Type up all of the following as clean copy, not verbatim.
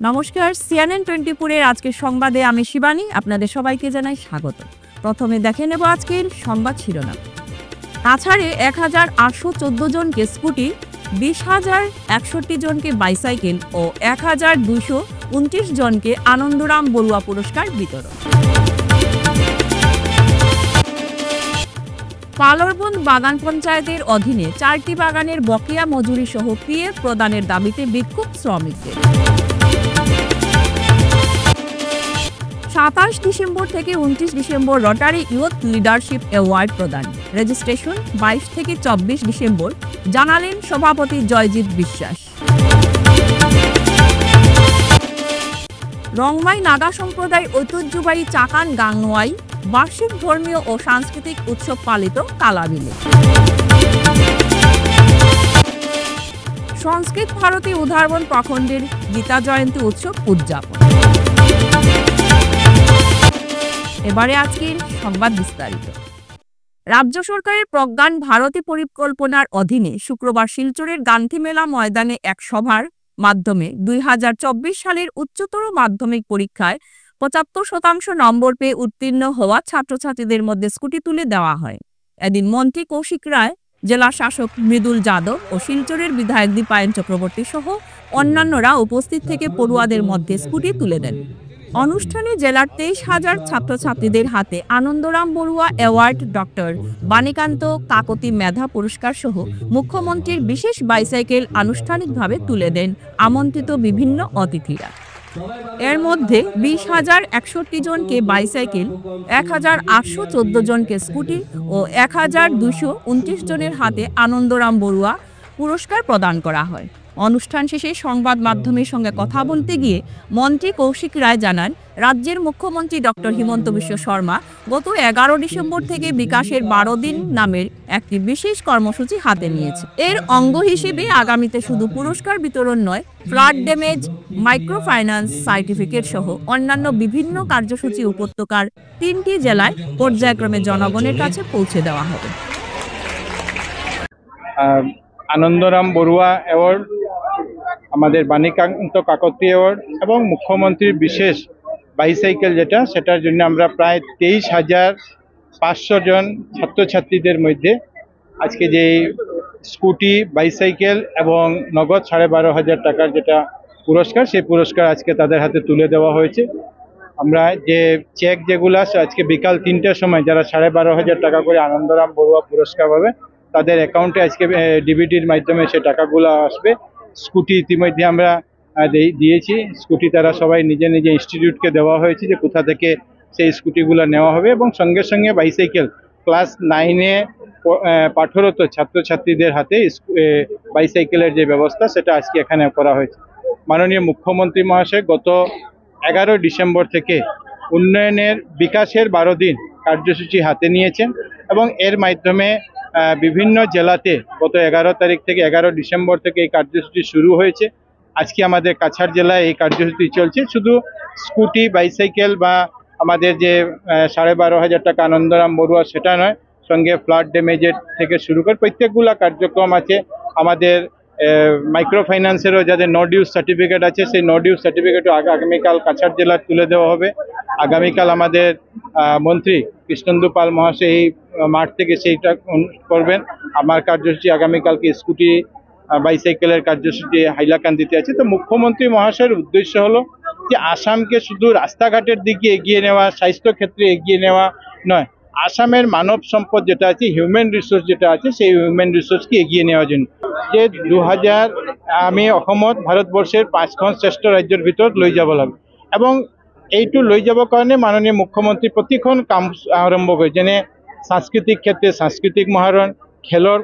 নমস্কার, সিএনএন 24 এর আজকের সংবাদে আমি শিবানী আপনাদের সবাইকে জানাই স্বাগত। প্রথমে দেখে নেব আজকের সংবাদ শিরোনাম। কাছাড়ে 1814 জনকে স্কুটি, 20,061 জনকে বাইসাইকেল ও 1,229 জনকে আনন্দরাম বড়ুয়া পুরস্কার বিতরণ। পালরবন্দ বাগান পঞ্চায়েতের অধীনে 4টি বাগানের বকেয়া মজুরি সহ পিএফ প্রদানের দাবিতে বিক্ষোভ শ্রমিকদের। 27 ডিসেম্বর থেকে 29 December rotary youth leadership award প্রদান। রেজিস্ট্রেশন 22 থেকে 24 ডিসেম্বর, জানালেন সভাপতি জয়জিৎ বিশ্বাস। রংমাই নাগা সম্প্রদায় ঐতিহ্যবাহী চাকান গাংনোয়াই বার্ষিক ধর্মীয় ও সাংস্কৃতিক উৎসব পালিত কালাবিলে। সংস্কৃত ভারতী উদারবন প্রখণ্ডের গীতা জয়ন্তী উৎসব উদযাপন। এবারে আজকের সংবাদ বিস্তারিত। রাজ্য সরকারের প্রজ্ঞান ভারতী পরিকল্পনার অধীনে শুক্রবার শিলচরের গান্ধী মেলা ময়দানে এক সভার মাধ্যমে 2024 সালের উচ্চতর মাধ্যমিক পরীক্ষায় 75% নম্বর পেয়ে উত্তীর্ণ হওয়া ছাত্রছাত্রীদের মধ্যে স্কুটি তুলে দেওয়া হয়। এদিন মন্ত্রী কৌশিক রায়, জেলা শাসক মৃদুল যাদব ও শিলচরের বিধায়ক দীপায়ন চক্রবর্তী সহ অন্যান্যরা উপস্থিত থেকে পড়ুয়াদের মধ্যে স্কুটি তুলে দেন। অনুষ্ঠানে জেলার 23,000 ছাত্রছাত্রীদের হাতে আনন্দরাম বড়ুয়া অ্যাওয়ার্ড, ডক্টর বাণীকান্ত কাকতি মেধা পুরস্কার সহ মুখ্যমন্ত্রীর বিশেষ বাইসাইকেল আনুষ্ঠানিকভাবে তুলে দেন আমন্ত্রিত বিভিন্ন অতিথিরা। এর মধ্যে 20,061 জনকে বাইসাইকেল, 1,814 জনকে স্কুটি ও 1,229 জনের হাতে আনন্দরাম বড়ুয়া পুরস্কার প্রদান করা হয়। অনুষ্ঠান শেষে সংবাদ মাধ্যমের সঙ্গে কথা বলতে গিয়ে মন্ত্রী কৌশিক রায় জানান, রাজ্যের মুখ্যমন্ত্রী ডক্টর হিমন্ত বিশ্ব শর্মা গত 11 ডিসেম্বর থেকে বিকাশের 12 দিন নামের একটি বিশেষ কর্মসূচি হাতে নিয়েছে। এর অঙ্গ হিসেবে আগামীতে শুধু পুরস্কার বিতরণ নয়, flood damage, micro finance certificate সহ অন্যান্য বিভিন্ন কার্যসূচি উপত্যকার 3টি জেলায় পর্যায়ক্রমে জনগণের কাছে পৌঁছে দেওয়া হবে। আনন্দরাম বড়ুয়া অ্যাওয়ার্ড, আমাদের বাণীকান্ত কাকতি অ্যাওয়ার্ড এবং মুখ্যমন্ত্রীর বিশেষ বাইসাইকেল সেটার জন্য আমরা প্রায় 23,500 জন ছাত্রছাত্রীদের মধ্যে আজকে যে স্কুটি, বাইসাইকেল এবং নগদ 12,500 টাকার যেটা পুরস্কার, সেই পুরস্কার আজকে তাদের হাতে তুলে দেওয়া হয়েছে। আমরা যে চেক যেগুলো আজকে বিকাল 3টার সময় যারা 12,500 টাকা করে আনন্দরাম বড়ুয়া পুরস্কার পাবে তাদের অ্যাকাউন্টে আজকে ডিবিটির মাধ্যমে সে টাকাগুলো আসবে। স্কুটি ইতিমধ্যে আমরা দিয়েছি। স্কুটি তারা সবাই নিজে নিজে ইনস্টিটিউটকে দেওয়া হয়েছে যে কোথা থেকে সেই স্কুটিগুলো নেওয়া হবে, এবং সঙ্গে সঙ্গে বাইসাইকেল ক্লাস 9-এ পাঠরত ছাত্রছাত্রীদের হাতে বাইসাইকেলের যে ব্যবস্থা সেটা আজকে এখানে করা হয়েছে। মাননীয় মুখ্যমন্ত্রী মহাশয় গত 11 ডিসেম্বর থেকে উন্নয়নের বিকাশের 12 দিন কার্যসূচি হাতে নিয়েছেন এবং এর মাধ্যমে বিভিন্ন জেলাতে গত 11 তারিখ থেকে 11 ডিসেম্বর থেকে এই কার্যসূচি শুরু হয়েছে। আজকে আমাদের কাছাড় জেলায় এই কার্যসূচি চলছে। শুধু স্কুটি, বাইসাইকেল বা আমাদের যে 12,500 টাকা আনন্দরাম বড়ুয়া সেটা নয়, সঙ্গে ফ্লাড ড্যামেজের থেকে শুরু করে প্রত্যেকগুলা কার্যক্রম আছে। আমাদের মাইক্রো ফাইন্যান্সেরও যাদের নো ডিউজ সার্টিফিকেট আছে সেই নো ডিউজ সার্টিফিকেটও আগামীকাল কাছাড় জেলার তুলে দেওয়া হবে। আগামীকাল আমাদের মন্ত্রী কৃষ্ণেন্দু পাল মহাশয় এই মাঠ থেকে সেইটা করবেন। আমার কার্যসূচি আগামীকালকে স্কুটি, বাইসাইকেলের কার্যসূচি হাইলাকান্দিতে আছে। তো মুখ্যমন্ত্রী মহাশয়ের উদ্দেশ্য হলো যে আসামকে শুধু রাস্তাঘাটের দিকে এগিয়ে নেওয়া, স্বাস্থ্য ক্ষেত্রে এগিয়ে নেওয়া নয়, আসামের মানব সম্পদ যেটা আছে, হিউম্যান রিসোর্স যেটা আছে, সেই হিউম্যান রিসোর্সকে এগিয়ে নেওয়ার জন্য যে 2000 আমি অসমত ভারতবর্ষের 5খন শ্রেষ্ঠ ৰাজ্যৰ ভিতৰত লৈ যাব লাগে এবং এইটো লৈ যাবৰ কাৰণে মাননীয় মুখ্যমন্ত্ৰী প্ৰতিখন কাম আৰম্ভ কৰে, যেনে সাংস্কৃতিক ক্ষেত্রে সাংস্কৃতিক মহারণ, খেলৰ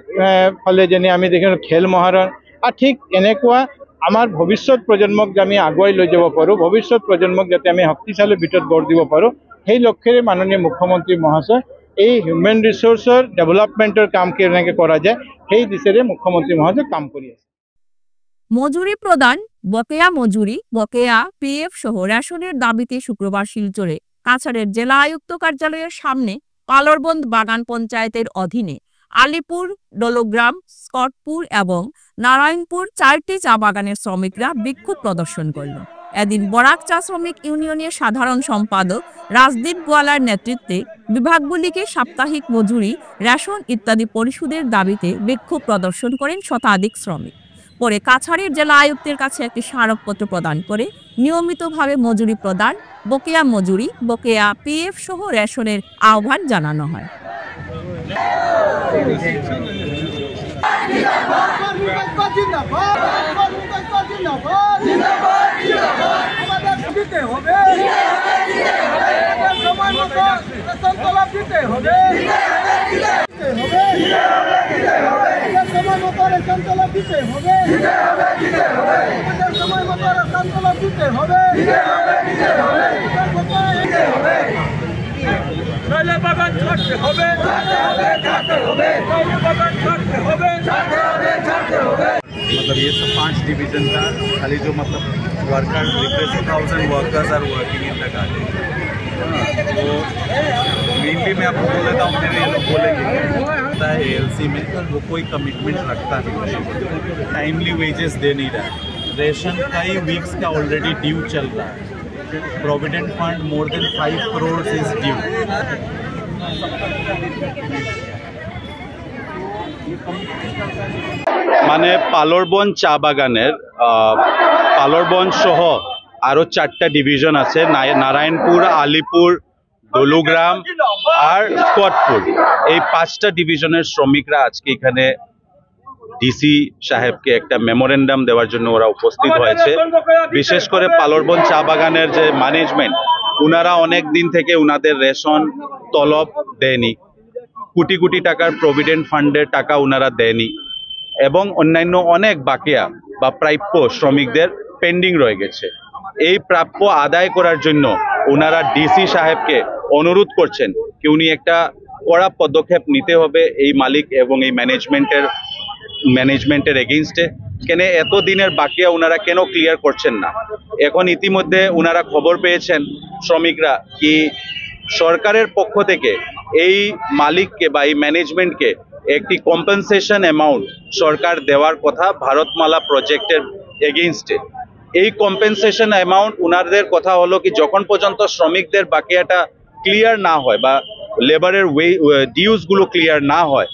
ফালে যেনে আমি দেখিলোঁ খেল মহাৰণ, আৰু ঠিক এনেকুৱা আমাৰ ভৱিষ্যত প্ৰজন্মক যে আমি আগুৱাই লৈ যাব পাৰোঁ, ভৱিষ্যত প্ৰজন্মক যাতে আমি শক্তিশালী ভিতৰত গঢ় দিব পাৰোঁ, সেই লক্ষ্যৰে মাননীয় মুখ্যমন্ত্ৰী মহাশয় এই হিউম্যান রিসোর্সর ডেভেলপমেন্টের কাম কেনেকৈ করা যায় সেই দিশেৰে মুখ্যমন্ত্রী মহাশয় কাম কৰি আছে। মজুরি প্রদান, বকেয়া মজুরি, বকেয়া পিএফ সহ রেশনের দাবিতে শুক্রবার শিলচরে কাছাড়ের জেলা আয়ুক্ত কার্যালয়ের সামনে পালরবন্দ বাগান পঞ্চায়েতের অধীনে আলিপুর, ডোলোগ্রাম, স্কটপুর এবং নারায়ণপুর 4টি চা বাগানের শ্রমিকরা বিক্ষোভ প্রদর্শন করল। এদিন বরাক চা শ্রমিক ইউনিয়নের সাধারণ সম্পাদক রাজদীপ গোয়ালার নেতৃত্বে বিভাগগুলিকে সাপ্তাহিক মজুরি, রেশন ইত্যাদি পরিশোধের দাবিতে বিক্ষোভ প্রদর্শন করেন শতাধিক শ্রমিক। পরে কাছাড়ের জেলা আয়ুক্তের কাছে একটি স্মারকপত্র প্রদান করে নিয়মিতভাবে মজুরি প্রদান, বকেয়া মজুরি, বকেয়া পিএফ সহ রেশনের আহ্বান জানানো হয়। मतलब ये सब 5 डिवीजन का खाली जो मतलब worker 1000 workers are working in the garden. तो मेनली मैं आपको बोल देता हूँ, मेरे ये लोग बोलेंगे होता है एएलसी में वो कोई कमिटमेंट रखता नहीं, टाइमली वेजेस दे नहीं रहा है, रेशन कई वीक्स का ऑलरेडी ड्यू चल रहा है, provident fund more than 5 crore is due. মানে পালরবন চা বাগানের পালরবন সহ আরো 4টা ডিভিশন আছে, নারায়ণপুর, আলিপুর, দলুগ্রাম আর স্কটপুর। এই 5টা ডিভিশনের শ্রমিকরা আজকে এখানে ডিসি সাহেবকে একটা মেমোরেন্ডাম দেওয়ার জন্য ওরা উপস্থিত হয়েছে। বিশেষ করে পালরবন চা বাগানের যে ম্যানেজমেন্ট, উনারা অনেক দিন থেকে উনাদের রেশন তলব দেয়নি, কোটি কোটি টাকার প্রভিডেন্ট ফান্ডের টাকা উনারা দেয়নি এবং অন্যান্য অনেক বাকিয়া বা প্রাপ্য শ্রমিকদের পেন্ডিং রয়ে গেছে। এই প্রাপ্য আদায় করার জন্য ওনারা ডিসি সাহেবকে অনুরোধ করছেন কি উনি একটা কড়া পদক্ষেপ নিতে হবে এই মালিক এবং এই ম্যানেজমেন্টের এগেইনস্টে। কেন এত দিনের বাকিয়া ওনারা কেন ক্লিয়ার করছেন না? এখন ইতিমধ্যে ওনারা খবর পেয়েছেন শ্রমিকরা কি সরকারের পক্ষ থেকে এই মালিককে বা এই ম্যানেজমেন্টকে একটি কম্পেনসেশন অ্যামাউন্ট সরকার দেওয়ার কথা ভারতমালা প্রজেক্টের এগেইনস্টে। এই কম্পেনসেশন অ্যামাউন্ট উনাদের কথা হলো কি যখন পর্যন্ত শ্রমিকদের বাকিয়াটা ক্লিয়ার না হয় বা লেবারের ডিউজগুলো ক্লিয়ার না হয়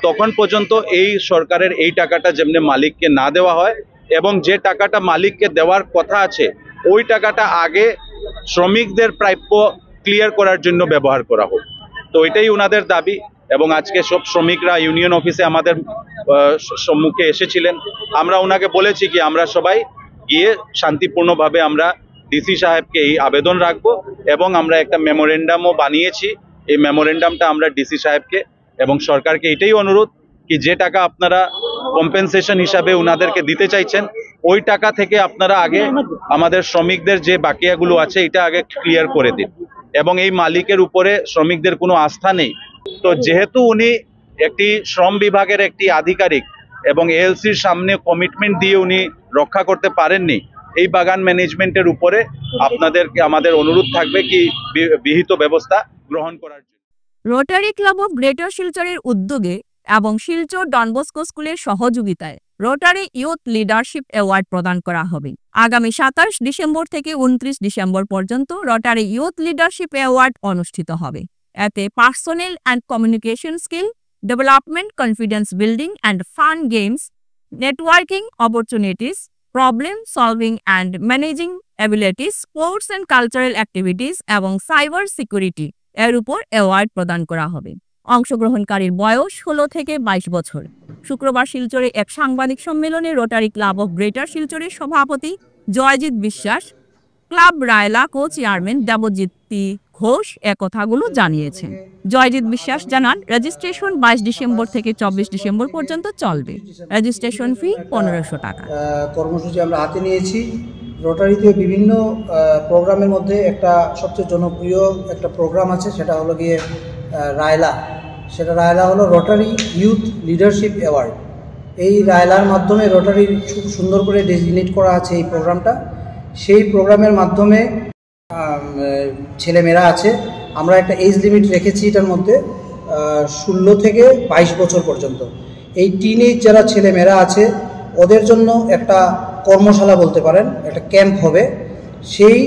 তখন পর্যন্ত এই সরকারের এই টাকাটা যেমনি মালিককে না দেওয়া হয় এবং যে টাকাটা মালিককে দেওয়ার কথা আছে ওই টাকাটা আগে শ্রমিকদের প্রাপ্য ক্লিয়ার করার জন্য ব্যবহার করা হোক। তো এটাই ওনাদের দাবি এবং আজকে সব শ্রমিকরা ইউনিয়ন অফিসে আমাদের সম্মুখে এসেছিলেন। আমরা ওনাকে বলেছি কি আমরা সবাই গিয়ে শান্তিপূর্ণভাবে আমরা ডিসি সাহেবকে এই আবেদন রাখবো এবং আমরা একটা মেমোরেন্ডামও বানিয়েছি। এই মেমোরেন্ডামটা আমরা ডিসি সাহেবকে এবং সরকারকে এটাই অনুরোধ কি যে টাকা আপনারা কম্পেনসেশন হিসাবে ওনাদেরকে দিতে চাইছেন ওই টাকা থেকে আপনারা আগে আমাদের শ্রমিকদের যে বাকিয়াগুলো আছে এটা আগে ক্লিয়ার করে দিন এবং এই মালিকের উপরে শ্রমিকদের কোনো আস্থা নেই। তো যেহেতু উনি একটি শ্রম বিভাগের একটি আধিকারিক এবং এএলসির সামনে কমিটমেন্ট দিয়ে উনি রক্ষা করতে পারেননি, এই বাগান ম্যানেজমেন্টের উপরে আপনাদেরকে আমাদের অনুরোধ থাকবে কি বিহিত ব্যবস্থা গ্রহণ করার জন্য। রোটারি ক্লাব অফ গ্রেটার শিলচরের উদ্যোগে এবং শিলচর ডন বস্কো স্কুলের সহযোগিতায় রোটারি ইউথ লিডারশিপ অ্যাওয়ার্ড প্রদান করা হবে। আগামী 27 ডিসেম্বর থেকে 29 ডিসেম্বর পর্যন্ত রোটারি ইউথ লিডারশিপ অ্যাওয়ার্ড অনুষ্ঠিত হবে। এতে personal and communication skill development, confidence building and fun games, networking opportunities, problem solving and managing abilities, sports and cultural activities এবং সাইবার সিকিউরিটি এর উপর অ্যাওয়ার্ড প্রদান করা হবে। অংশগ্রহণকারীর বয়স 16 থেকে 22 বছর। শুক্রবার শিলচরে এক সাংবাদিক সম্মেলনে রোটারি ক্লাব অফ গ্রেটার শিলচরের সভাপতি জয়জিৎ বিশ্বাস, club Raila co chairman Debjit Ghosh কথাগুলো জানিয়েছেন। জয়জিৎ বিশ্বাস জানান রেজিস্ট্রেশন 22 ডিসেম্বর থেকে 24 ডিসেম্বর পর্যন্ত চলবে। রেজিস্ট্রেশন ফি 1500 টাকা। কর্মসূচি আমরা হাতে নিয়েছি। রোটারিতে বিভিন্ন প্রোগ্রামের মধ্যে একটা সবচেয়ে জনপ্রিয় একটা প্রোগ্রাম আছে, সেটা হলো গিয়ে রায়লা। রায়লা হলো রোটারি ইউথ লিডারশিপ অ্যাওয়ার্ড। এই রায়লার মাধ্যমে রোটারি খুব সুন্দর করে ডেজিগনেট করা আছে এই প্রোগ্রামটা। সেই প্রোগ্রামের মাধ্যমে ছেলেমেয়েরা আছে, আমরা একটা এজ লিমিট রেখেছি এটার মধ্যে 16 থেকে 22 বছর পর্যন্ত। এই টিনেজ যারা ছেলেমেয়েরা আছে ওদের জন্য একটা কর্মশালা বলতে পারেন, একটা ক্যাম্প হবে। সেই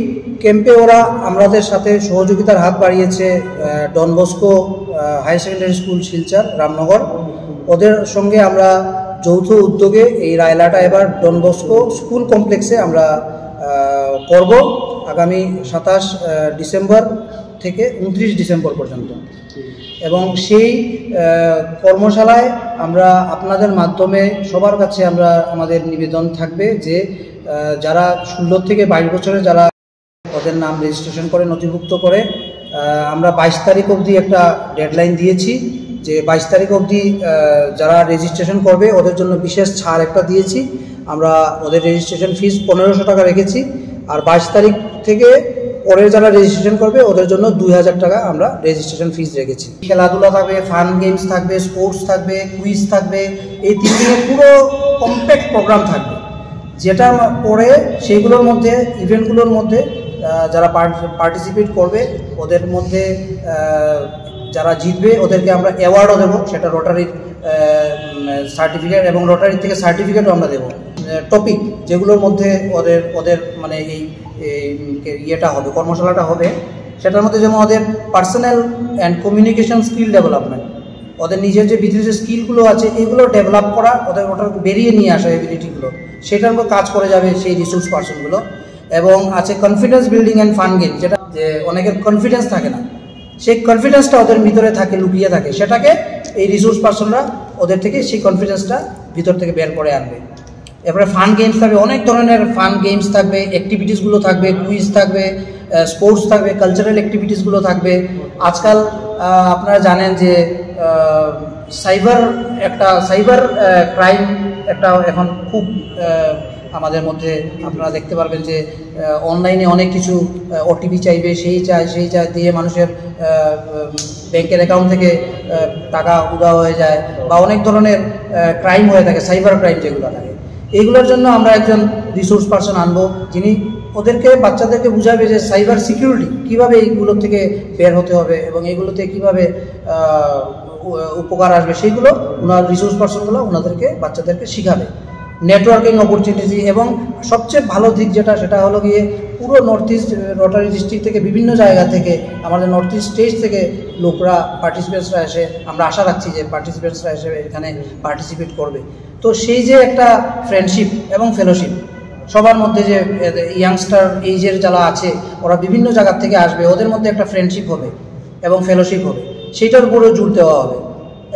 ক্যাম্পে ওরা আমাদের সাথে সহযোগিতার হাত বাড়িয়েছে Don Bosco High Secondary School Silchar Ramnagar. ওদের সঙ্গে আমরা যৌথ উদ্যোগে এই রায়লাটা এবার ডন বস্কো স্কুল কমপ্লেক্সে আমরা করব আগামী 27 ডিসেম্বর থেকে 29 ডিসেম্বর পর্যন্ত। এবং সেই কর্মশালায় আমরা আপনাদের মাধ্যমে সবার কাছে আমাদের নিবেদন থাকবে যে যারা 16 থেকে 22 বছরে যারা ওদের নাম রেজিস্ট্রেশন করে নথিভুক্ত করে, আমরা 22 তারিখ অবধি একটা ডেডলাইন দিয়েছি যে 22 তারিখ অবধি যারা রেজিস্ট্রেশন করবে ওদের জন্য বিশেষ ছাড় একটা দিয়েছি। আমরা ওদের রেজিস্ট্রেশন ফিস 1500 টাকা রেখেছি, আর 22 তারিখ থেকে পরে যারা রেজিস্ট্রেশন করবে ওদের জন্য 2000 টাকা আমরা রেজিস্ট্রেশন ফিস রেখেছি। খেলাধুলা থাকবে, ফান গেমস থাকবে, স্পোর্টস থাকবে, কুইজ থাকবে, এই 3 দিনের পুরো কমপ্যাক্ট প্রোগ্রাম থাকবে। যেটা পরে সেইগুলোর মধ্যে ইভেন্টগুলোর মধ্যে যারা পার্টিসিপেট করবে ওদের মধ্যে যারা জিতবে ওদেরকে আমরা অ্যাওয়ার্ডও দেবো, সেটা রোটারির সার্টিফিকেট এবং রোটারির থেকে সার্টিফিকেটও আমরা দেবো। টপিক যেগুলোর মধ্যে ওদের মানে এই ইয়েটা হবে, কর্মশালাটা হবে, সেটার মধ্যে যেমন ওদের personal and communication skill development, ওদের নিজের যে ভিতরে যে স্কিলগুলো আছে এগুলো ডেভেলপ করা, ওটা বেরিয়ে নিয়ে আসা এবিলিটিগুলো, সেটার উপর কাজ করে যাবে সেই রিসোর্স পার্সনগুলো। এবং আছে confidence building and fun game, যেটা যে অনেকের কনফিডেন্স থাকে না, সেই কনফিডেন্সটা ওদের ভিতরে থাকে, লুকিয়ে থাকে, সেটাকে এই রিসোর্স পার্সনরা ওদের থেকে সেই কনফিডেন্সটা ভিতর থেকে বের করে আনবে। এরপরে ফান গেমস থাকবে, অনেক ধরনের ফান গেমস থাকবে, অ্যাক্টিভিটিসগুলো থাকবে, কুইজ থাকবে, স্পোর্টস থাকবে, কালচারাল অ্যাক্টিভিটিসগুলো থাকবে। আজকাল আপনারা জানেন যে সাইবার ক্রাইম একটা এখন খুব আমাদের মধ্যে আপনারা দেখতে পারবেন যে অনলাইনে অনেক কিছু ওটিপি চাইবে, সেই চায় দিয়ে মানুষের ব্যাংকের অ্যাকাউন্ট থেকে টাকা উধাও হয়ে যায়, বা অনেক ধরনের ক্রাইম হয়ে থাকে, সাইবার ক্রাইম যেগুলো থাকে। এইগুলোর জন্য আমরা একজন রিসোর্স পার্সন আনবো, যিনি বাচ্চাদেরকে বুঝাবে যে সাইবার সিকিউরিটি কীভাবে এইগুলোর থেকে বের হতে হবে এবং এইগুলোতে কীভাবে উপকার আসবে, সেইগুলো ওনার রিসোর্স পার্সনগুলো বাচ্চাদেরকে শিখাবে। নেটওয়ার্কিং অপরচুনিটি, এবং সবচেয়ে ভালো দিক সেটা হলো গিয়ে পুরো নর্থ ইস্ট রোটারি ডিস্ট্রিক্ট থেকে বিভিন্ন জায়গা থেকে আমাদের নর্থ ইস্ট স্টেট থেকে লোকরা পার্টিসিপেন্টসরা এসে, আমরা আশা রাখছি যে পার্টিসিপেন্টসরা এসে এখানে পার্টিসিপেট করবে। তো সেই যে একটা ফ্রেন্ডশিপ এবং ফেলোশিপ সবার মধ্যে, যে ইয়াংস্টার এইজের যারা আছে ওরা বিভিন্ন জায়গা থেকে আসবে, ওদের মধ্যে একটা ফ্রেন্ডশিপ হবে এবং ফেলোশিপ হবে, সেইটার উপরেও জোর দেওয়া হবে।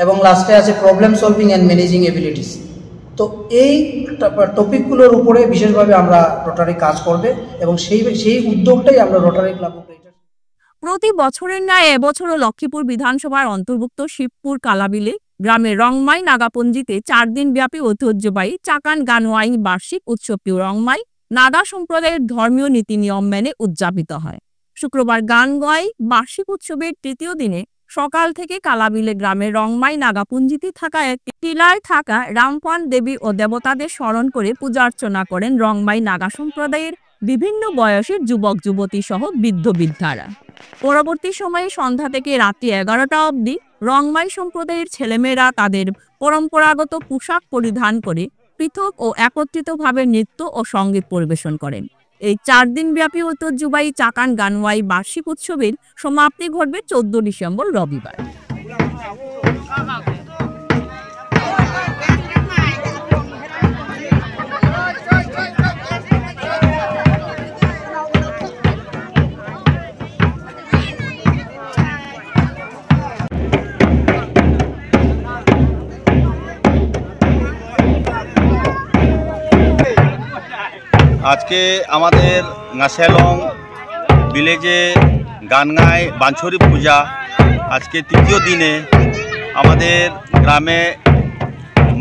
এবং লাস্টে আছে problem solving and managing abilities. তো এই টপিকগুলোর উপরে বিশেষভাবে আমরা রোটারি কাজ করবে এবং সেই উদ্যোগটাই আমরা রোটারি ক্লাব অপারেটর। প্রতি বছরের ন্যায় এবছরও লক্ষ্মীপুর বিধানসভার অন্তর্ভুক্ত শিবপুর কালাবিলে গ্রামের রংমাই নাগাপঞ্জিতে 4 দিন ব্যাপী ঐতিহ্যবাহী চাকান গানওয়াই বার্ষিক উৎসবটি রংমাই নাগা সম্প্রদায়ের ধর্মীয় নীতি নিয়ম মেনে উদযাপিত হয়। শুক্রবার গানওয়াই বার্ষিক উৎসবের 3য় দিনে সকাল থেকে কালাবিলে গ্রামের রংমাই নাগাপুঞ্জিতে থাকা একটি টিলায় থাকা রামপান দেবী ও দেবতাদের স্মরণ করে পূজা অর্চনা করেন রংমাই নাগা সম্প্রদায়ের বিভিন্ন বয়সের যুবক যুবতী সহ বৃদ্ধ বৃদ্ধারা। পরবর্তী সময়ে সন্ধ্যা থেকে রাত্রি 11টা অবধি রংমাই সম্প্রদায়ের ছেলেমেয়েরা তাদের পরম্পরাগত পোশাক পরিধান করে পৃথক ও একত্রিতভাবে নৃত্য ও সঙ্গীত পরিবেশন করেন। এই 4 দিন ব্যাপী ঐতিহ্যবাহী চাকান গানওয়াই বার্ষিক উৎসবের সমাপ্তি ঘটবে 14 ডিসেম্বর রবিবার। আজকে আমাদের গাছেলং ভিলেজে গানগাঁয় বাঞ্ছরি পূজা আজকে 3য় দিনে আমাদের গ্রামে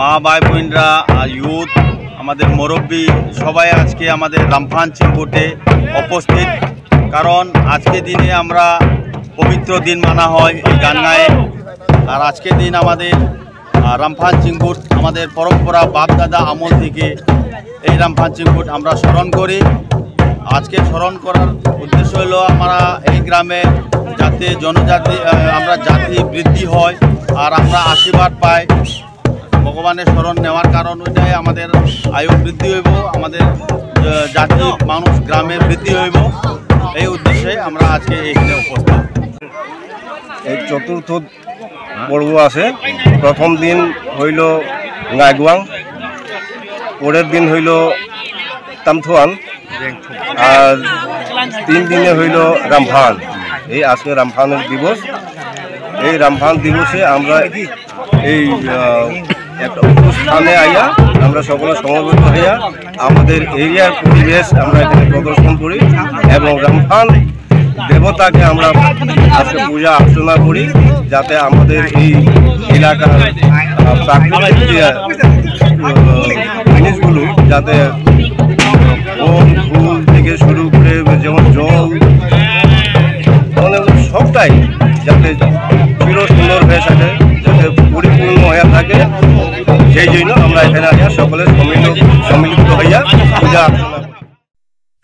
মা ভাই বোনরা আর ইউথ আমাদের মুরব্বী সবাই আজকে আমাদের রামপান চিঙ্গুটে উপস্থিত। কারণ আজকে দিনে আমরা পবিত্র দিন মানা হয় এই গানগাঁয়ে। আর আজকে দিন আমাদের রামপান চিঙ্গুট আমাদের পরম্পরা বাপ দাদা আমল থেকে এই রামপান চিঙ্গুট আমরা স্মরণ করি। আজকে স্মরণ করার উদ্দেশ্য হলো আমরা এই গ্রামে যাতে জনজাতি আমরা জাতি বৃদ্ধি হয় আর আমরা আশীর্বাদ পাই। ভগবানের স্মরণ নেওয়ার কারণ ওইটাই আমাদের আয়ু বৃদ্ধি হইব, আমাদের জাতি মানুষ গ্রামে বৃদ্ধি হইব, এই উদ্দেশ্যে আমরা আজকে এখানে উপস্থিত। এই চতুর্থ পর্ব আছে। প্রথম দিন হইল গাইগুয়াং, পরের দিন হইল তামথুয়ান, আর 3 দিনে হইল রামফান। এই আজকে রামফানের দিবস। এই রামফান দিবসে আমরা এই একটা স্থানে আইয়া আমরা সকলে সমবেত হইয়া আমাদের এরিয়ার পরিবেশ আমরা এখানে প্রদর্শন করি এবং রামফান দেবতাকে আমরা আজকে পূজা অর্চনা করি, যাতে আমাদের এই এলাকার প্রাকৃতিক জিনিসগুলো যাতে ফল ফুল থেকে শুরু করে যেমন জল মানে সবটাই যাতে চির সুন্দর হয়ে থাকে, যাতে পরিপূর্ণ হয়ে থাকে, সেই জন্য আমরা এখানে আসা সকলে সম্মিলিত হইয়া পূজা অর্চনা করি।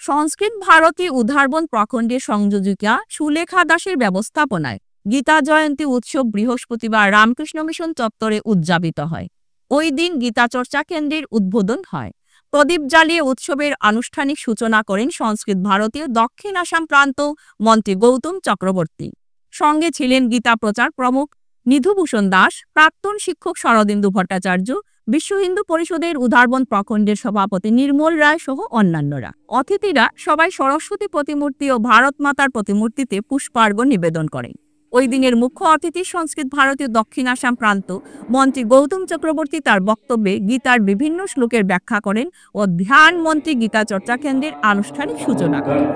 সংস্কৃত ভারতী উদ্ধারবন প্রখণ্ডের সংযোজিকা সুলেখা দাসের ব্যবস্থাপনায় গীতা জয়ন্তী উৎসব বৃহস্পতিবার রামকৃষ্ণ মিশন চত্বরে উদযাপিত হয়। ওই দিন গীতা চর্চা কেন্দ্রের উদ্বোধন হয়। প্রদীপ জ্বালিয়ে উৎসবের আনুষ্ঠানিক সূচনা করেন সংস্কৃত ভারতীয় দক্ষিণ আসাম প্রান্ত মন্ত্রী গৌতম চক্রবর্তী। সঙ্গে ছিলেন গীতা প্রচার প্রমুখ নিধুভূষণ দাস, প্রাক্তন শিক্ষক শরদিন্দু ভট্টাচার্য, বিশ্ব হিন্দু পরিষদের উদ্ধারবন প্রখণ্ডের সভাপতি নির্মল রায় সহ অন্যান্যরা। অতিথিরা সবাই সরস্বতী প্রতিমূর্তি ও ভারত মাতার প্রতিমূর্তিতে পুষ্পার্ঘ্য নিবেদন করেন। ওই দিনের মুখ্য অতিথি সংস্কৃত ভারতীয় দক্ষিণ আসাম প্রান্ত মন্ত্রী গৌতম চক্রবর্তী তার বক্তব্যে গীতার বিভিন্ন শ্লোকের ব্যাখ্যা করেন ও ধ্যান মন্ত্রী গীতা চর্চা কেন্দ্রের আনুষ্ঠানিক সূচনা করেন।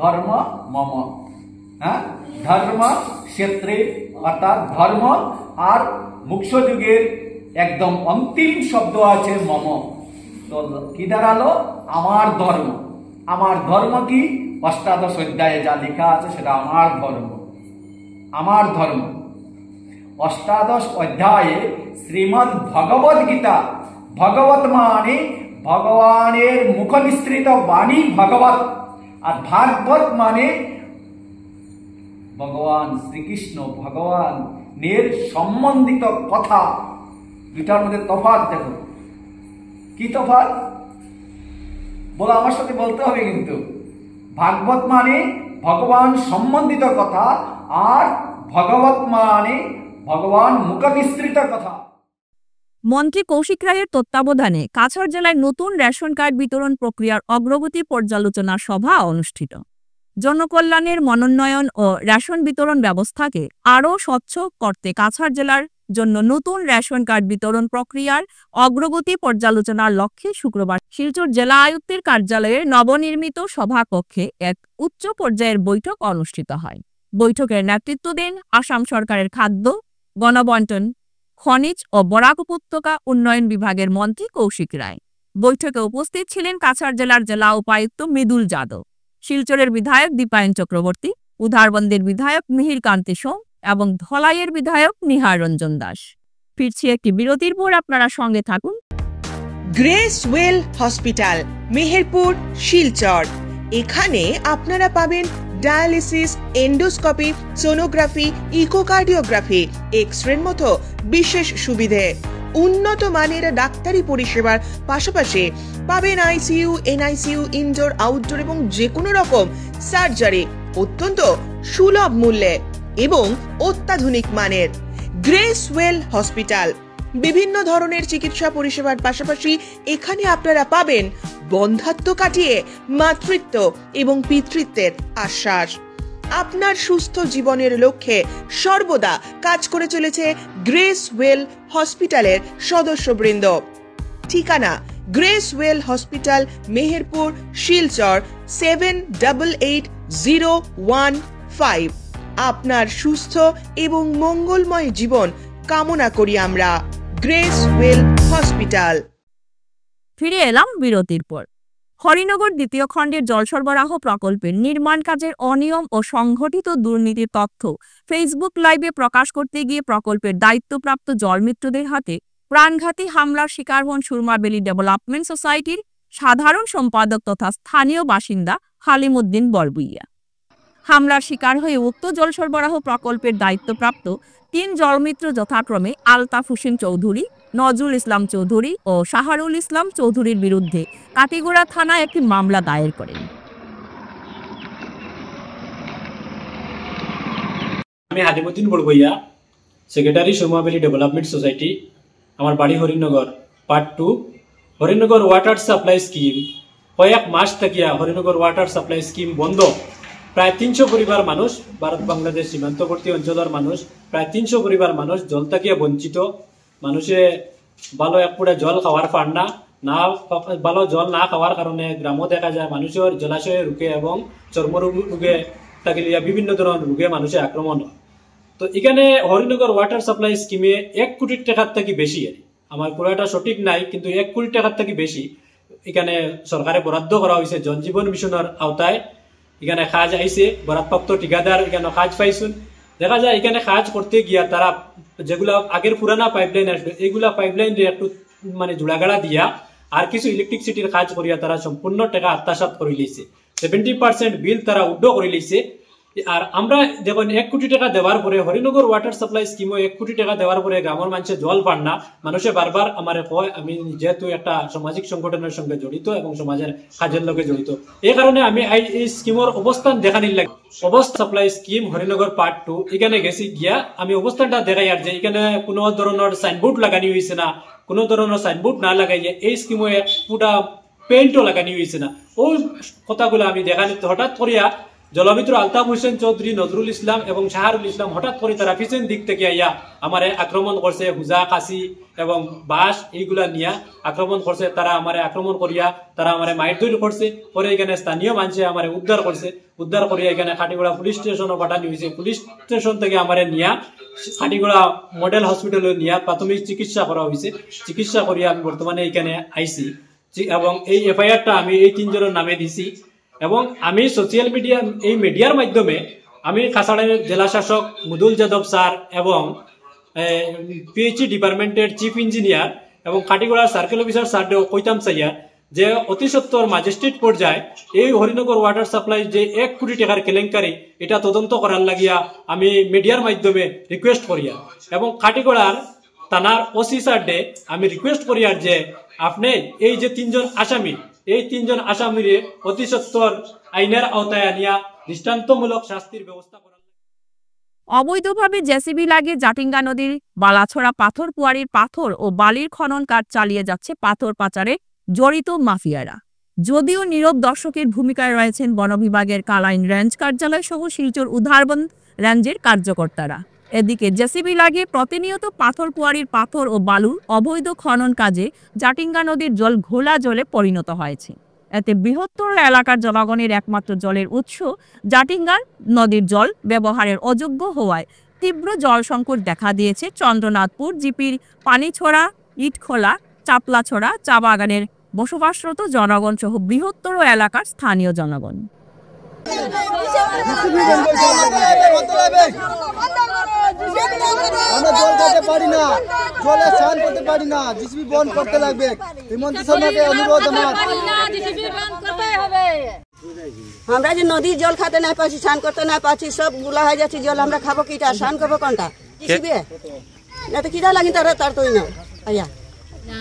ধর্ম মম, হ্যাঁ, ধর্ম ক্ষেত্রে অর্থাৎ ধর্ম আর মুখ্য যুগের একদম অন্তিম শব্দ আছে মম। তো কি দাঁড়ালো? আমার ধর্ম। আমার ধর্ম কি? অষ্টাদশ অধ্যায়ে যা লেখা আছে সেটা আমার ধর্ম। আমার ধর্ম অষ্টাদশ অধ্যায়ে শ্রীমদ্ ভগবদ গীতা, ভগবত মানে ভগবানের মুখ নিঃসৃত বাণী ভগবত, আর ভাগবত মানে ভগবান শ্রীকৃষ্ণ ভগবানের সম্বন্ধিত কথা। দুটার মধ্যে তফাৎ দেখো, কি তফাৎ বলো, আমার সাথে বলতে হবে কিন্তু। ভাগবত মানে ভগবান সম্বন্ধিত কথা, আর ভগবত মানে ভগবান মুখ নিঃসৃত কথা। মন্ত্রী কৌশিক রায়ের তত্ত্বাবধানে কাছাড় জেলায় নতুন রেশন কার্ড বিতরণ প্রক্রিয়ার অগ্রগতি পর্যালোচনা সভা অনুষ্ঠিত। জনকল্যাণের মনোন্নয়ন ও রেশন বিতরণ ব্যবস্থাকে আরও স্বচ্ছ করতে কাছাড় জেলার জন্য নতুন রেশন কার্ড বিতরণ প্রক্রিয়ার অগ্রগতি পর্যালোচনার লক্ষ্যে শুক্রবার শিলচর জেলা আয়ুক্তের কার্যালয়ের নবনির্মিত সভাকক্ষে এক উচ্চ পর্যায়ের বৈঠক অনুষ্ঠিত হয়। বৈঠকের নেতৃত্ব দেন আসাম সরকারের খাদ্য, গণবন্টন, খনিজ ও বরাক উপত্যকা উন্নয়ন বিভাগের মন্ত্রী কৌশিক রায়। বৈঠকে উপস্থিত ছিলেন কাছাড় জেলার জেলা উপায়ুক্ত মৃদুল যাদব, শিলচরের বিধায়ক দীপায়ন চক্রবর্তী, উধারবন্দের বিধায়ক মিহির কান্তি সোম এবং ধলাইয়ের বিধায়ক নিহার রঞ্জন দাস। ফিরছি একটি বিরতির পর, আপনারা সঙ্গে থাকুন। Grace well hospital, Meherpur, Silchar. এখানে আপনারা পাবেন ডায়ালিসিস, এন্ডোস্কোপি, সোনোগ্রাফি, ইকোকার্ডিওগ্রাফি, এক্স-রের মতো বিশেষ সুবিধে। উন্নত মানের ডাক্তারি পরিষেবার পাশাপাশি পাবেন আইসিইউ, এনআইসিইউ, ইনডোর, আউটডোর এবং যে কোনো রকম সার্জারি অত্যন্ত সুলভ মূল্যে এবং অত্যাধুনিক মানের। গ্রেস ওয়েল হসপিটাল বিভিন্ন ধরনের চিকিৎসা পরিষেবার পাশাপাশি এখানে আপনারা পাবেন বন্ধাত্ব কাটিয়ে মাতৃত্ব এবং পিতৃত্বের আশ্বাস। আপনার সুস্থ জীবনের লক্ষ্যে সর্বদা কাজ করে চলেছে গ্রেস ওয়েল হসপিটালের সদস্যবৃন্দ। ঠিকানা grace well hospital, Meherpur, Silchar 788015। আপনার সুস্থ এবং মঙ্গলময় জীবন কামনা করি আমরা। Grace well hospital. ফিরে এলাম বিরতির পর। হরিনগর দ্বিতীয় খণ্ডের জল সরবরাহ প্রকল্পের নির্মাণ কাজের অনিয়ম ও সংঘটিত দুর্নীতির তথ্য ফেসবুক লাইভে প্রকাশ করতে গিয়ে প্রকল্পের দায়িত্বপ্রাপ্ত জলমিত্রদের হাতে প্রাণঘাতী হামলার শিকার হন সুরমা ভ্যালি ডেভেলপমেন্ট সোসাইটির সাধারণ সম্পাদক তথা স্থানীয় বাসিন্দা হালিমউদ্দিন বরবুইয়া। হামলার শিকার হয়ে উক্ত জল সরবরাহ প্রকল্পের দায়িত্বপ্রাপ্ত 3 জলমিত্র যথাক্রমে আলতাফ হোসেন চৌধুরী, নজরুল ইসলাম চৌধুরী ও শাহরুল ইসলাম চৌধুরীর বিরুদ্ধে কাটিগড়া থানায় একটি মামলা দায়ের করেন। আমি Halimuddin Barbhuiya, secretary Surma valley development society. আমার বাড়ি Harinagar, part 2। Harinagar water supply scheme কয়েক মাস থাকিয়া হরিনগর ওয়াটার সাপ্লাই স্কিম বন্ধ। প্রায় 300 পরিবার মানুষ, ভারত বাংলাদেশ সীমান্তবর্তী অঞ্চলের মানুষ, প্রায় 300 পরিবার মানুষ জল থাকিয়া বঞ্চিত। মানুষে ভালো এক ফুটা জল খাওয়ার পান না, ভালো জল না খাওয়ার কারণে গ্রামও দেখা যায় মানুষের জলাশয়ে রোগে এবং চর্মরোগ রোগে থাকিয়া বিভিন্ন ধরনের রোগে মানুষের আক্রমণ হয়। তো এখানে হরিনগর ওয়াটার সাপ্লাই স্কিমে 1 কোটি টাকার থেকে বেশি, আমার পুরোটা সঠিক নাই কিন্তু 1 কোটি টাকার থেকে বেশি এখানে সরকারে বরাদ্দ করা হয়েছে জল জীবন মিশনের আওতায়। এখানে কাজ আইছে, বরাদ্দপ্রাপ্ত ঠিকাদার এখানে কাজ পাইছেন। দেখা যায় এখানে কাজ করতে গিয়া তারা যেগুলা আগের পুরানা পাইপলাইন আসবে এইগুলা পাইপলাইন একটু মানে জোড়াগাড়া দিয়া আর কিছু ইলেকট্রিসিটির কাজ করিয়া তারা সম্পূর্ণ টাকা আত্মসাৎ করে লইছে। 70% বিল তারা উড্ডো করে লইছে। আর আমরা দেখুন 1 কোটি টাকা দেওয়ার পরে হরিনগর ওয়াটার সাপ্লাই স্কিমও 1 কোটি টাকা দেওয়ার পরে গ্রামের মানুষের জল পান না। মানুষে বারবার আমার কয়, আমি যেহেতু একটা সামাজিক সংগঠনের সঙ্গে জড়িত এবং সমাজের কাজের লগে জড়িত, এই কারণে আমি এই স্কিমের অবস্থান দেখানির লাগে। অবস্থা সাপ্লাই স্কিম হরিনগর পার্ট 2 এখানে গেছি গিয়া আমি অবস্থানটা দেখাই আর যে এখানে কোনো ধরনের সাইনবোর্ড লাগানি হয়েছে না, কোনো ধরনের সাইনবোর্ড না লাগাইয়া এই স্কিমে পুরা পেইন্টও লাগানি হয়েছে না। ওই কথাগুলো আমি দেখানি। হঠাৎ করিয়া জলমিত্র আলতাফ হোসেন চৌধুরী, নজরুল ইসলাম এবং শাহরুল ইসলাম হঠাৎ করে তারা পিছন দিক থেকে আইয়া আমারে আক্রমণ করছে। হুজা, কাশি এবং বাঁশ এইগুলা নিয়ে আক্রমণ করছে। তারা আমারে আক্রমণ করিয়া তারা আমারে মারধর করছে। পরে এখানে স্থানীয় মানুষে আমারে উদ্ধার করছে। উদ্ধার করিয়া এখানে খাটিগড়া পুলিশ স্টেশনও পাঠানো হয়েছে। পুলিশ স্টেশন থেকে আমারে নিয়া খাটিগড়া মডেল হসপিটালে নিয়ে প্রাথমিক চিকিৎসা করা হয়েছে। চিকিৎসা করিয়া আমি বর্তমানে এখানে আইছি এবং এই এফআইআরটা আমি এই 3 জনের নামে দিছি। এবং আমি সোশ্যাল মিডিয়া এই মিডিয়ার মাধ্যমে আমি কাছাড়ের জেলা শাসক মুদুল যাদব স্যার এবং পিএইচই ডিপার্টমেন্টের চিফ ইঞ্জিনিয়ার এবং কাটিগড়ার সার্কেল অফিসার স্যারকেও কইতাম চাইয়া যে অতি সত্বর ম্যাজিস্ট্রেট পর্যায়ে এই হরিনগর ওয়াটার সাপ্লাই যে 1 কোটি টাকার কেলেঙ্কারি এটা তদন্ত করার লাগিয়া আমি মিডিয়ার মাধ্যমে রিকোয়েস্ট করিয়া এবং কাটিগড়ার থানার ওসি স্যারকে আমি রিকোয়েস্ট করিয়ার যে আপনি এই যে 3 জন আসামি, এই 3 জন আসামিরে অতি সত্বর আইনের আওতায় আনিয়া দৃষ্টান্তমূলক শাস্তির ব্যবস্থা করা। অবৈধভাবে জেসিবি লাগিয়ে জাটিঙ্গা নদীর বালাছড়া পাথর কুয়ারির পাথর ও বালির খনন কাজ চালিয়ে যাচ্ছে পাথর পাচারে জড়িত মাফিয়ারা। যদিও নীরব দর্শকের ভূমিকায় রয়েছেন বন বিভাগের কালাইন রেঞ্জ কার্যালয় সহ শিলচর উধারবন রেঞ্জের কার্যকর্তারা। এদিকে জেসিবি লাগিয়ে প্রতিনিয়ত পাথর কুয়ারির পাথর ও বালুর অবৈধ খনন কাজে জাটিঙ্গা নদীর জল ঘোলা জলে পরিণত হয়েছে। এতে বৃহত্তর এলাকার জনগণের একমাত্র জলের উৎস জাটিঙ্গার নদীর জল ব্যবহারের অযোগ্য হওয়ায় তীব্র জল সংকট দেখা দিয়েছে চন্দ্রনাথপুর জিপির পানিছড়া, ইটখোলা, চাপলাছড়া চা বাগানের বসবাসরত জনগণ সহ বৃহত্তর এলাকার স্থানীয় জনগণ। আমরা জল খেতে পারি না, জলে স্নান করতে পারি না, জিসিবি বন্ধ করতে লাগবে। হিমন্ত শর্মাকে অনুরোধ আমার, আমরা যে নদীর জল খেতে না পাচ্ছি, স্নান করতে না পাচ্ছি, সব গুলা হয়ে যাচ্ছে জল। আমরা খাবো কিটা, স্নান করবো কোনটা? জিসিবি না তো কিটা লাগি তার তো না আয়া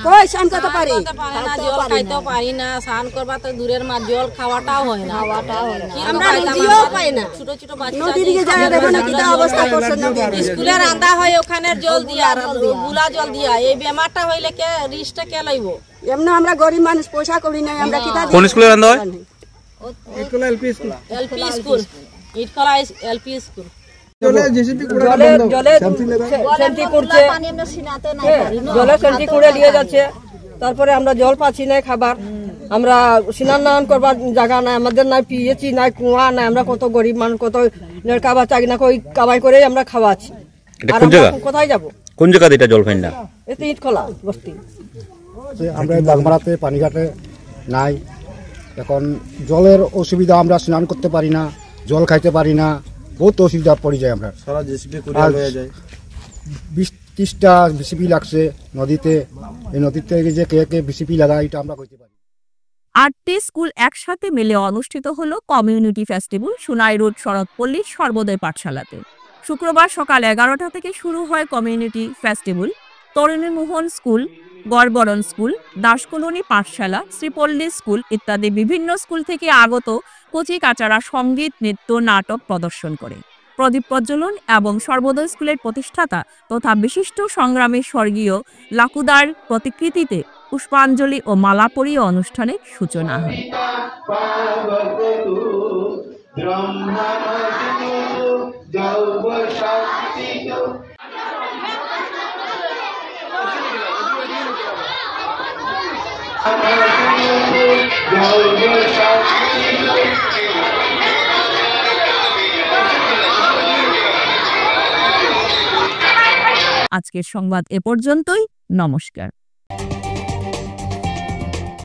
কই স্নান করতে পারি না, জল খাইতেও পারি না, স্নান করবা তো দূরের মা, জল খাওয়াটাও হয় না, আমরা নদীও পাই না। ছোট ছোট বাচ্চা নদীর দিকে যায় দেখো না কিটা অবস্থা করছে। স্কুলে রান্না হয় ওখানে জল দিয়া আর গুলা জল দিয়া, এই বেমারটা হইলে কে রিস্কটা কে লইব? এমনি আমরা গরিব মানুষ, পয়সা করি না, আমরা কিটা কোন স্কুলে রান্না হয়? Itkhola LP school, Itkhola LP school. জলে জেসিবি কুড়া বন্ধ, জলে সেন্টি করছে, জলে সেন্টি কুড়ে নিয়ে যাচ্ছে। তারপরে আমরা জল পাচ্ছি না খাবার, আমরা স্নান করবার জায়গা নাই, আমাদের নাই পিএইচই নাই, কুয়া নাই। আমরা কত গরিব মানুষ, কত লড়কা বাচ্চা কিনা কই কামাই করে আমরা খাওয়াচ্ছি। কোথায় যাবো? কোন জায়গা এটা জল পাই না? এতে ইটখোলা বস্তি। আমরা বাগমারাতে পানিঘাটে নাই, এখন জলের অসুবিধা, আমরা স্নান করতে পারি না, জল খাইতে পারি না, বহুত অসুবিধা পড়ে যায় আমরা। 20-30টা বিসিপি লাগছে নদীতে, এই নদীতে যে কে বিসিপি লাগায় এটা আমরা করতে পারি। 8টি স্কুল একসাথে মিলে অনুষ্ঠিত হলো community festival Sonai road Saratpalli Sarvodaya পাঠশালাতে। শুক্রবার সকাল 11টা থেকে শুরু হয় কমিউনিটি ফেস্টিভ্যাল। তরুণী মোহন স্কুল, গড়বরণ স্কুল, দাসকলোনি পাঠশালা, শ্রীপল্লী স্কুল ইত্যাদি বিভিন্ন স্কুল থেকে আগত কচি কাচারা সঙ্গীত, নৃত্য, নাটক প্রদর্শন করে। প্রদীপ প্রজ্বলন এবং সর্বোদয় স্কুলের প্রতিষ্ঠাতা তথা বিশিষ্ট সংগ্রামী স্বর্গীয় লাকুদার প্রতিকৃতিতে পুষ্পাঞ্জলি ও মালা পরিয়ে অনুষ্ঠানের সূচনা হয়। আজকের সংবাদ এ পর্যন্তই। নমস্কার।